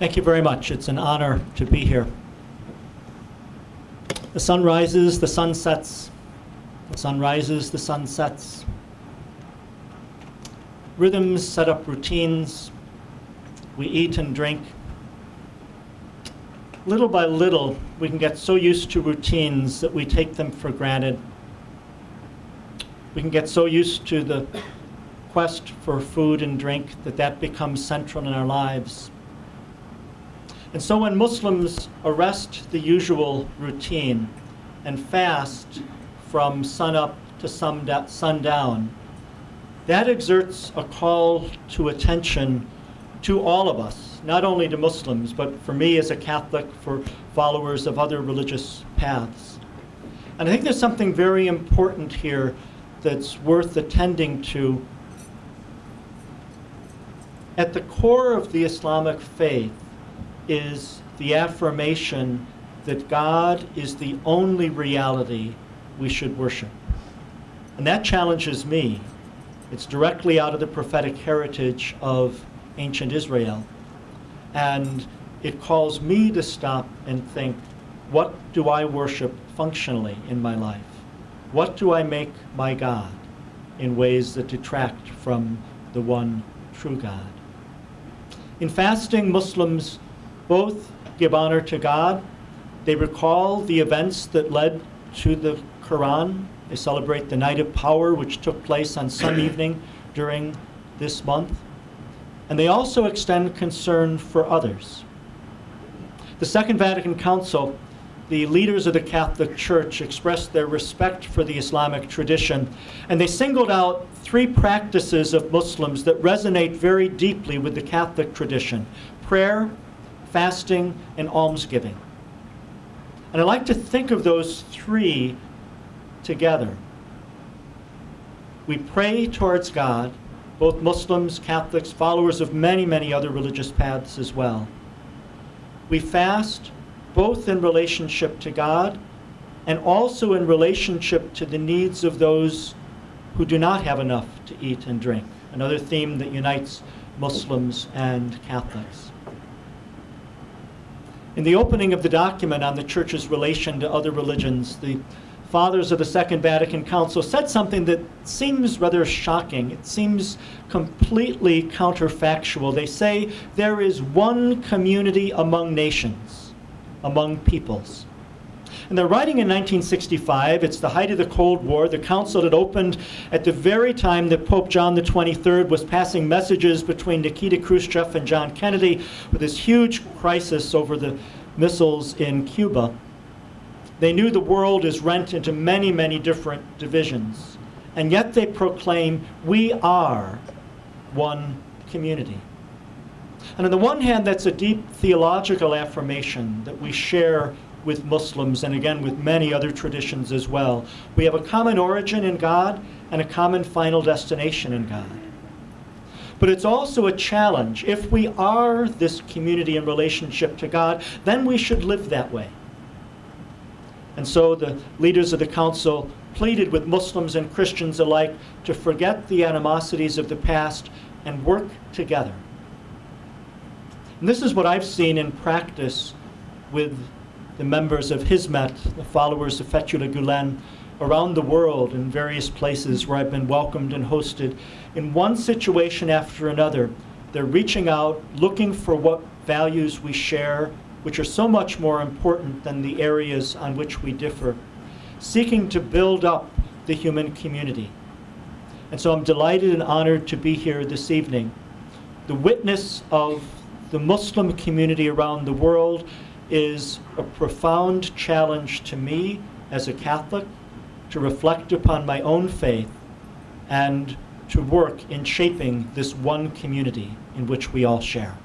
Thank you very much. It's an honor to be here. The sun rises, the sun sets. The sun rises, the sun sets. Rhythms set up routines. We eat and drink. Little by little, we can get so used to routines that we take them for granted. We can get so used to the quest for food and drink that becomes central in our lives. And so when Muslims arrest the usual routine and fast from sunup to sundown, that exerts a call to attention to all of us, not only to Muslims, but for me as a Catholic, for followers of other religious paths. And I think there's something very important here that's worth attending to. At the core of the Islamic faith is the affirmation that God is the only reality we should worship. And that challenges me. It's directly out of the prophetic heritage of ancient Israel. And it calls me to stop and think, what do I worship functionally in my life? What do I make my God in ways that detract from the one true God? In fasting, Muslims both give honor to God. They recall the events that led to the Qur'an. They celebrate the Night of Power, which took place on some evening during this month. And they also extend concern for others. The Second Vatican Council, the leaders of the Catholic Church expressed their respect for the Islamic tradition, and they singled out 3 practices of Muslims that resonate very deeply with the Catholic tradition: prayer, fasting, and almsgiving. And I like to think of those 3 together. We pray towards God, both Muslims, Catholics, followers of many, many other religious paths as well. We fast both in relationship to God and also in relationship to the needs of those who do not have enough to eat and drink, another theme that unites Muslims and Catholics. In the opening of the document on the Church's relation to other religions, the fathers of the Second Vatican Council said something that seems rather shocking. It seems completely counterfactual. They say there is one community among nations, among peoples. And they're writing in 1965. It's the height of the Cold War. The council had opened at the very time that Pope John the 23rd was passing messages between Nikita Khrushchev and John Kennedy with this huge crisis over the missiles in Cuba. They knew the world is rent into many, many different divisions. And yet they proclaim, we are one community. And on the one hand, that's a deep theological affirmation that we share with Muslims and again with many other traditions as well. We have a common origin in God and a common final destination in God. But it's also a challenge. If we are this community in relationship to God, then we should live that way. And so the leaders of the council pleaded with Muslims and Christians alike to forget the animosities of the past and work together. And this is what I've seen in practice with the members of Hizmet, the followers of Fethullah Gulen, around the world in various places where I've been welcomed and hosted. In one situation after another, they're reaching out, looking for what values we share, which are so much more important than the areas on which we differ, seeking to build up the human community. And so I'm delighted and honored to be here this evening. The witness of the Muslim community around the world is a profound challenge to me as a Catholic to reflect upon my own faith and to work in shaping this one community in which we all share.